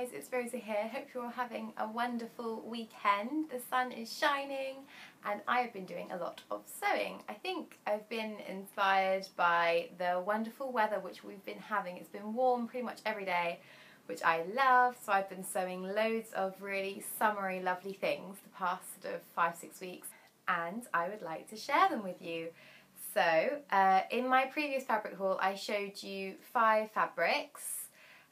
guys, it's Rosa here. Hope you're all having a wonderful weekend. The sun is shining and I have been doing a lot of sewing. I think I've been inspired by the wonderful weather which we've been having. It's been warm pretty much every day, which I love, so I've been sewing loads of really summery lovely things the past sort of 5-6 weeks, and I would like to share them with you. So in my previous fabric haul I showed you 5 fabrics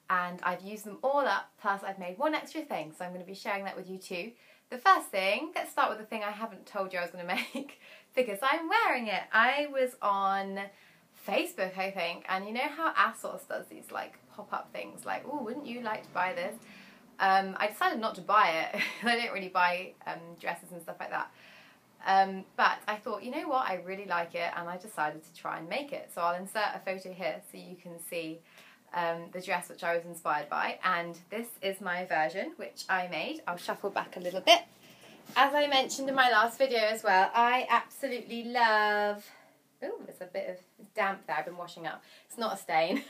and I've used them all up, plus I've made one extra thing, so I'm going to be sharing that with you too. The first thing, let's start with the thing I haven't told you I was going to make because I'm wearing it. I was on Facebook, I think, and you know how ASOS does these like pop-up things like, oh, wouldn't you like to buy this? I decided not to buy it. I don't really buy dresses and stuff like that. But I thought, you know what, I really like it, and I decided to try and make it. So I'll insert a photo here so you can see the dress which I was inspired by, and this is my version which I made. I'll shuffle back a little bit. As I mentioned in my last video as well, I absolutely love, oh, there's a bit of damp there, I've been washing up, it's not a stain.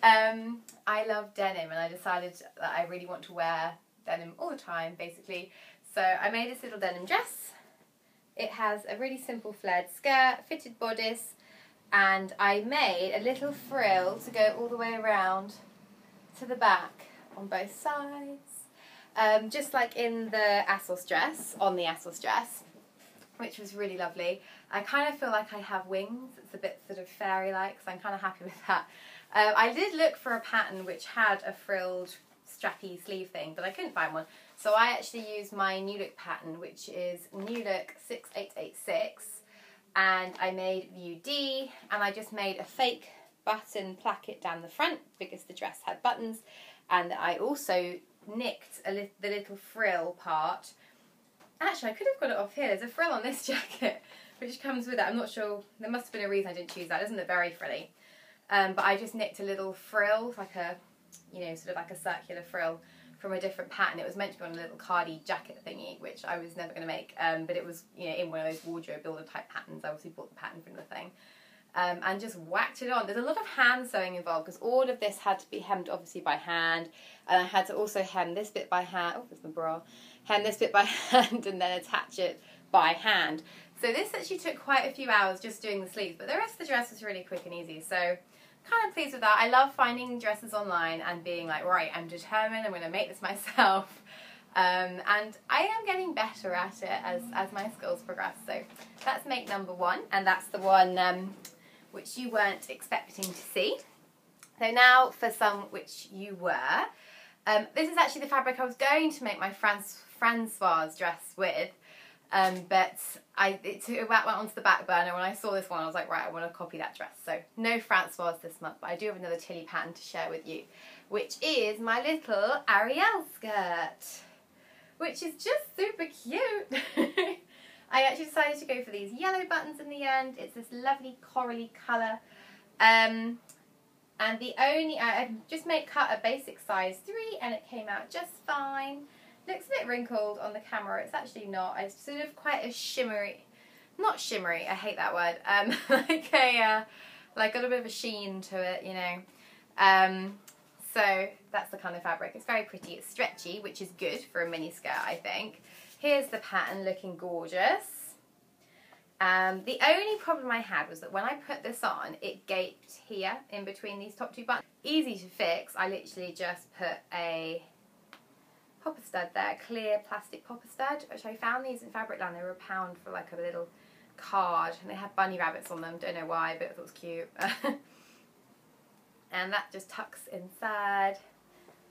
I love denim, and I decided that I really want to wear denim all the time basically, so I made this little denim dress. It has a really simple flared skirt, fitted bodice, and I made a little frill to go all the way around to the back on both sides, just like in the ASOS dress, on the ASOS dress, which was really lovely. I kind of feel like I have wings. It's a bit sort of fairy-like, so I'm kind of happy with that. I did look for a pattern which had a frilled strappy sleeve thing, but I couldn't find one. So I actually used my New Look pattern, which is New Look 6886, and I made view D, and I just made a fake button placket down the front because the dress had buttons, and I also nicked the little frill part. Actually, I could have got it off here. There's a frill on this jacket which comes with it. I'm not sure, there must have been a reason I didn't choose that. It doesn't look very frilly, but I just nicked a little frill, like a, you know, sort of like a circular frill from a different pattern. It was meant to be on a little cardi jacket thingy, which I was never going to make, but it was, you know, in one of those wardrobe builder type patterns. I obviously bought the pattern from the thing, and just whacked it on. There's a lot of hand sewing involved because all of this had to be hemmed obviously by hand, and I had to also hem this bit by hand. Oh, there's my bra. Hem this bit by hand and then attach it by hand. So this actually took quite a few hours just doing the sleeves, but the rest of the dress was really quick and easy. So kind of pleased with that. I love finding dresses online and being like, right, I'm determined, I'm going to make this myself. And I am getting better at it as my skills progress. So that's make number 1, and that's the one which you weren't expecting to see. So now for some which you were. This is actually the fabric I was going to make my Francoise dress with, but it went onto the back burner. When I saw this one, I was like, right, I want to copy that dress. So no Francoise this month, but I do have another Tilly pattern to share with you, which is my little Arielle skirt, which is just super cute. I actually decided to go for these yellow buttons in the end. It's this lovely corally colour. And I just cut a basic size 3 and it came out just fine. Looks a bit wrinkled on the camera. It's actually not. It's sort of quite a shimmery, not shimmery, I hate that word, like got a bit of a sheen to it, you know. So that's the kind of fabric. It's very pretty. It's stretchy, which is good for a mini skirt, I think. Here's the pattern looking gorgeous. The only problem I had was that when I put this on, it gaped here in between these top 2 buttons. Easy to fix. I literally just put a popper stud there, clear plastic popper stud, which I found these in Fabricland. They were £1 for like a little card, and they had bunny rabbits on them. Don't know why, but I thought it was cute. And that just tucks inside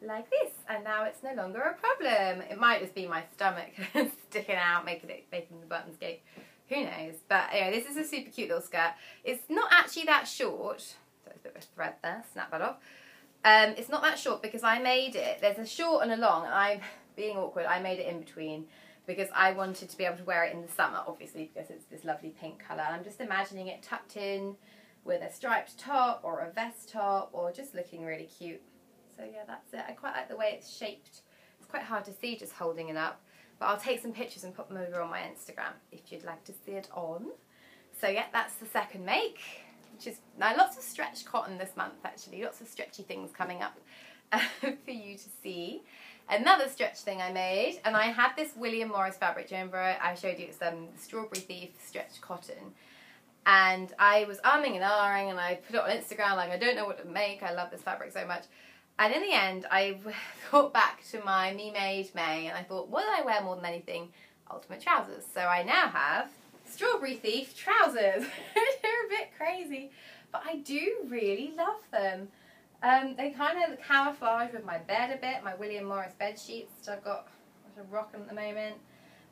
like this, and now it's no longer a problem. It might just be my stomach sticking out, making the buttons gape. Who knows? But anyway, this is a super cute little skirt. It's not actually that short. So there's a bit of a thread there. Snap that off. It's not that short because I made it. There's a short and a long, and I'm being awkward. I made it in between because I wanted to be able to wear it in the summer, obviously, because it's this lovely pink colour. I'm just imagining it tucked in with a striped top or a vest top, or just looking really cute. So yeah, that's it. I quite like the way it's shaped. It's quite hard to see just holding it up, but I'll take some pictures and pop them over on my Instagram if you'd like to see it on. So yeah, that's the second make, which is now lots of stretch cotton this month actually, lots of stretchy things coming up. for you to see. Another stretch thing I made, and I had this William Morris fabric. Do you remember I showed you? It's Strawberry Thief stretched cotton. And I was umming and ahhing, and I put it on Instagram like, I don't know what to make. I love this fabric so much. And in the end, I thought back to my Me Made May, and I thought, what do I wear more than anything? Ultimate trousers. So I now have Strawberry Thief trousers. They're a bit crazy, but I do really love them. They kind of camouflage with my bed a bit, my William Morris bed sheets, which I've got rocking at the moment.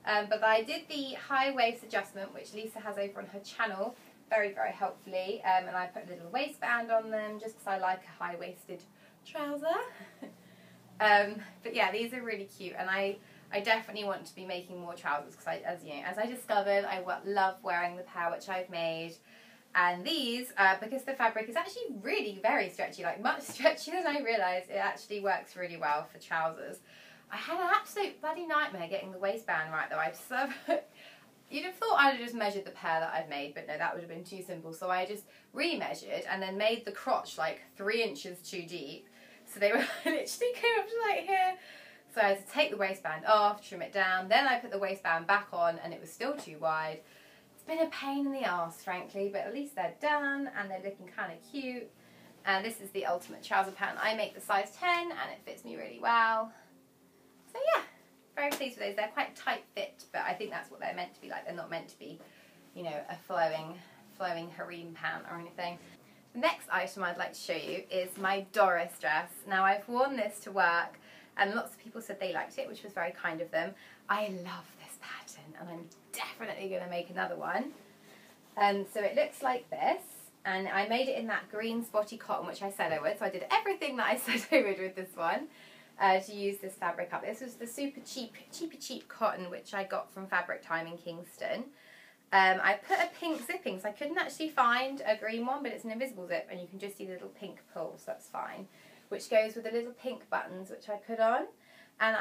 But I did the high waist adjustment, which Lisa has over on her channel, very, very helpfully. And I put a little waistband on them, just because I like a high-waisted trouser. But yeah, these are really cute, and I definitely want to be making more trousers, because as I discovered, I love wearing the pair which I've made. And these, because the fabric is actually really very stretchy, like much stretchier than I realised, it actually works really well for trousers. I had an absolute bloody nightmare getting the waistband right though. You'd have thought I'd have just measured the pair that I've made, but no, that would have been too simple. So I just re-measured and then made the crotch like 3 inches too deep. So they were literally came up to like here. So I had to take the waistband off, trim it down. Then I put the waistband back on and it was still too wide. It's been a pain in the arse, frankly, but at least they're done and they're looking kind of cute. And this is the ultimate trouser pattern. I make the size 10 and it fits me really well. So yeah, very pleased with those. They're quite tight fit, but I think that's what they're meant to be like. They're not meant to be, you know, a flowing harem pant or anything. The next item I'd like to show you is my Doris dress. Now I've worn this to work and lots of people said they liked it, which was very kind of them. I love this pattern and I'm definitely going to make another one. So it looks like this, and I made it in that green spotty cotton, which I said I would. So I did everything that I said I would with this one. To use this fabric up. This was the super cheap cotton, which I got from Fabric Time in Kingston. I put a pink zipping, so I couldn't actually find a green one, but it's an invisible zip, and you can just see the little pink pull, so that's fine. Which goes with the little pink buttons, which I put on. And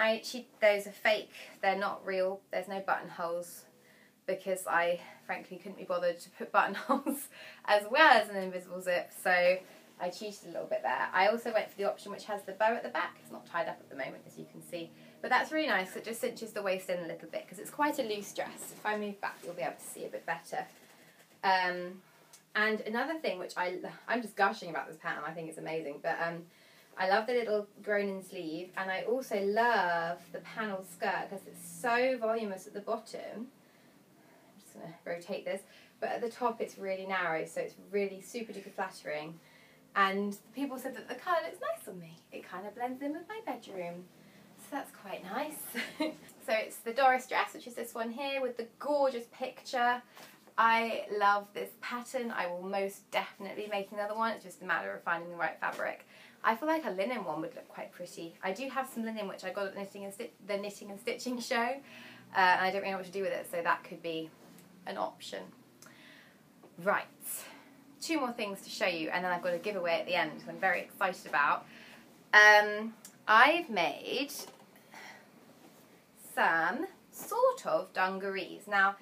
those are fake, they're not real, there's no buttonholes, because I frankly couldn't be bothered to put buttonholes as well as an invisible zip, so I cheated a little bit there. I also went for the option which has the bow at the back. It's not tied up at the moment, as you can see. But that's really nice. It just cinches the waist in a little bit because it's quite a loose dress. If I move back, you'll be able to see a bit better. And another thing which I'm just gushing about this pattern. I think it's amazing. But I love the little grown-in sleeve. And I also love the panel skirt because it's so voluminous at the bottom. I'm just going to rotate this. But at the top, it's really narrow. So it's really super duper flattering. And people said that the colour looks nice on me. It kind of blends in with my bedroom. So that's quite nice. So it's the Doris dress, which is this one here with the gorgeous picture. I love this pattern. I will most definitely make another one. It's just a matter of finding the right fabric. I feel like a linen one would look quite pretty. I do have some linen which I got at the knitting and stitching show. And I don't really know what to do with it, so that could be an option. Right. 2 more things to show you, and then I've got a giveaway at the end, which I'm very excited about. I've made some sort of dungarees. Now,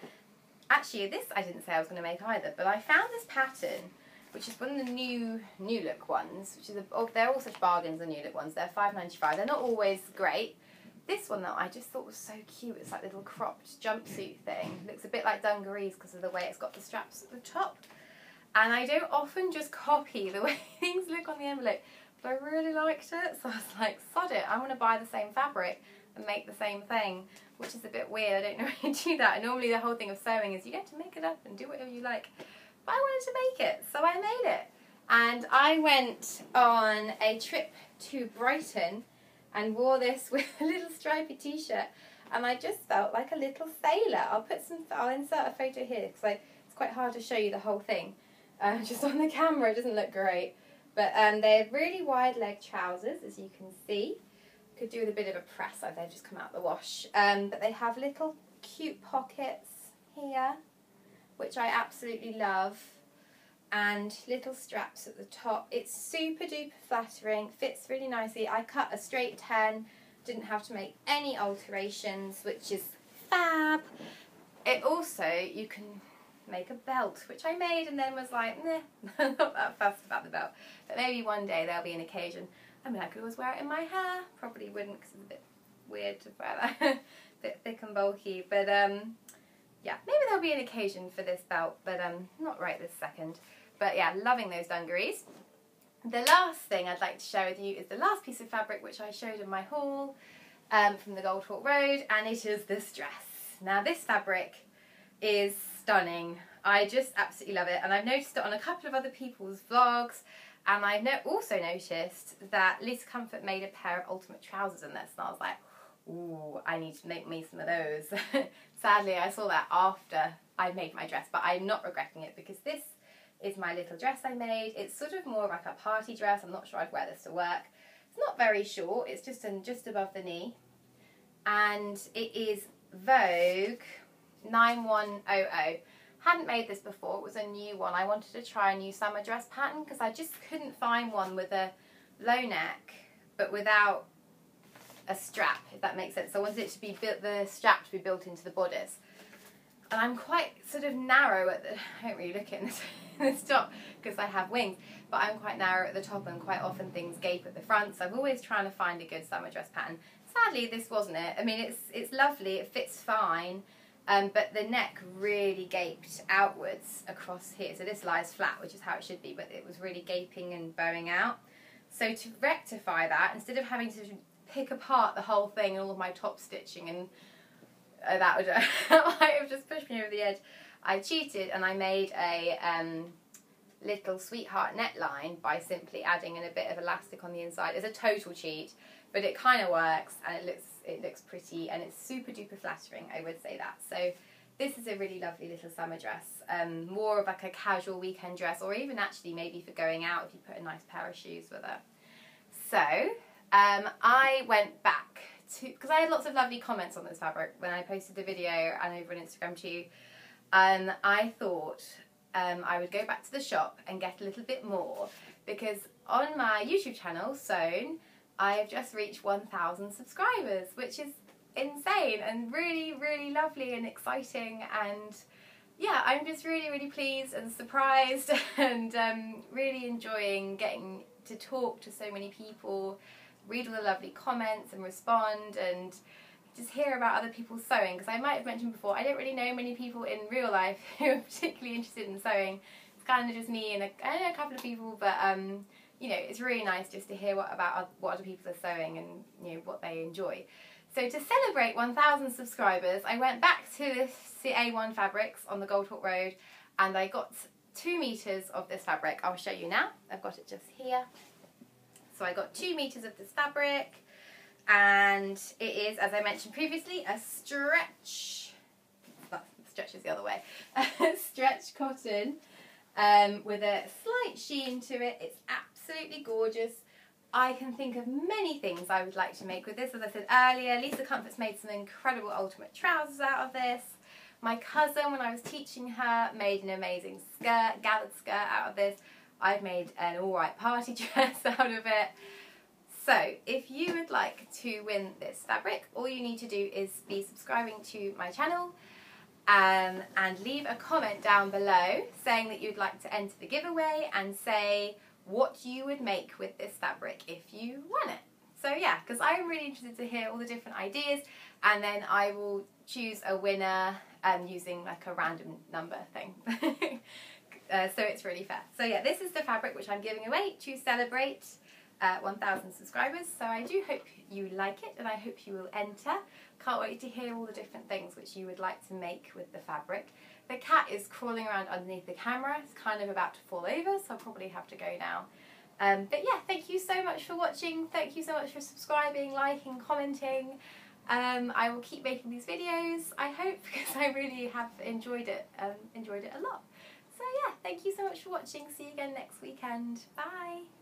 actually, this I didn't say I was going to make either, but I found this pattern, which is one of the new look ones, which is they're all such bargains, the new look ones. They're $5.95. They're not always great. This one, though, I just thought was so cute. It's like a little cropped jumpsuit thing. It looks a bit like dungarees because of the way it's got the straps at the top. And I don't often just copy the way things look on the envelope, but I really liked it, so I was like, sod it, I want to buy the same fabric and make the same thing, which is a bit weird. I don't normally do that. Normally the whole thing of sewing is you get to make it up and do whatever you like, but I wanted to make it, so I made it. And I went on a trip to Brighton and wore this with a little stripy t-shirt, and I just felt like a little sailor. I'll insert a photo here because it's quite hard to show you the whole thing. Just on the camera, it doesn't look great. But they're really wide leg trousers, as you can see. Could do with a bit of a press, like they've just come out of the wash. But they have little cute pockets here, which I absolutely love. And little straps at the top. It's super duper flattering, fits really nicely. I cut a straight 10, didn't have to make any alterations, which is fab. It also, you can make a belt, which I made and then was like, nah, I'm not that fussed about the belt. But maybe one day there'll be an occasion. I mean, I could always wear it in my hair. Probably wouldn't because it's a bit weird to wear that. A bit thick and bulky. But yeah, maybe there'll be an occasion for this belt, but not right this second. But yeah, loving those dungarees. The last thing I'd like to share with you is the last piece of fabric which I showed in my haul from the Goldhawk Road, and it is this dress. Now this fabric is stunning. I just absolutely love it, and I've noticed it on a couple of other people's vlogs, and I've also noticed that Lisa Comfort made a pair of ultimate trousers in this, and I was like, ooh, I need to make me some of those. Sadly, I saw that after I made my dress, but I'm not regretting it because this is my little dress I made. It's sort of more like a party dress. I'm not sure I'd wear this to work. It's not very short. It's just above the knee. And it is Vogue 9100. Hadn't made this before. It was a new one. I wanted to try a new summer dress pattern because I just couldn't find one with a low neck but without a strap, if that makes sense. So I wanted it to be the strap to be built into the bodice. And I'm quite sort of narrow at the, I don't really look in this top because I have wings, but I'm quite narrow at the top and quite often things gape at the front, so I'm always trying to find a good summer dress pattern. Sadly, this wasn't it. I mean, it's lovely, it fits fine, but the neck really gaped outwards across here. So this lies flat, which is how it should be, but it was really gaping and bowing out. So to rectify that, instead of having to pick apart the whole thing and all of my top stitching, and that would might have just pushed me over the edge, I cheated and I made a little sweetheart neckline by simply adding in a bit of elastic on the inside. It's a total cheat, but it kind of works, and it looks pretty, and it's super duper flattering, I would say that. So this is a really lovely little summer dress, more of like a casual weekend dress, or even actually maybe for going out if you put a nice pair of shoes with it. So I went back to, because I had lots of lovely comments on this fabric when I posted the video and over on Instagram too, I thought I would go back to the shop and get a little bit more, because on my YouTube channel, Sewn, I've just reached 1,000 subscribers, which is insane and really, really lovely and exciting, and yeah, I'm just really, really pleased and surprised and really enjoying getting to talk to so many people, read all the lovely comments and respond, and just hear about other people sewing, because I might have mentioned before, I don't really know many people in real life who are particularly interested in sewing. It's kind of just me and I know a couple of people, but you know, it's really nice just to hear what other people are sewing and, you know, what they enjoy. So to celebrate 1,000 subscribers, I went back to this A1 Fabrics on the Goldhawk Road, and I got 2 meters of this fabric. I'll show you now. I've got it just here. So I got 2 meters of this fabric, and it is, as I mentioned previously, a stretch. Well, stretch is the other way. Stretch cotton with a slight sheen to it. It's absolutely gorgeous. I can think of many things I would like to make with this. As I said earlier, Lisa Comfort's made some incredible ultimate trousers out of this. My cousin, when I was teaching her, made an amazing skirt, gathered skirt out of this. I've made an alright party dress out of it. So, if you would like to win this fabric, all you need to do is be subscribing to my channel and leave a comment down below saying that you'd like to enter the giveaway, and say what you would make with this fabric if you won it. So yeah, because I'm really interested to hear all the different ideas, and then I will choose a winner using like a random number thing. So it's really fair. So yeah, this is the fabric which I'm giving away to celebrate 1,000 subscribers. So I do hope you like it, and I hope you will enter. Can't wait to hear all the different things which you would like to make with the fabric. The cat is crawling around underneath the camera. It's kind of about to fall over, so I'll probably have to go now. But yeah, thank you so much for watching. Thank you so much for subscribing, liking, commenting. I will keep making these videos, I hope, because I really have enjoyed it a lot. So yeah, thank you so much for watching. See you again next weekend. Bye!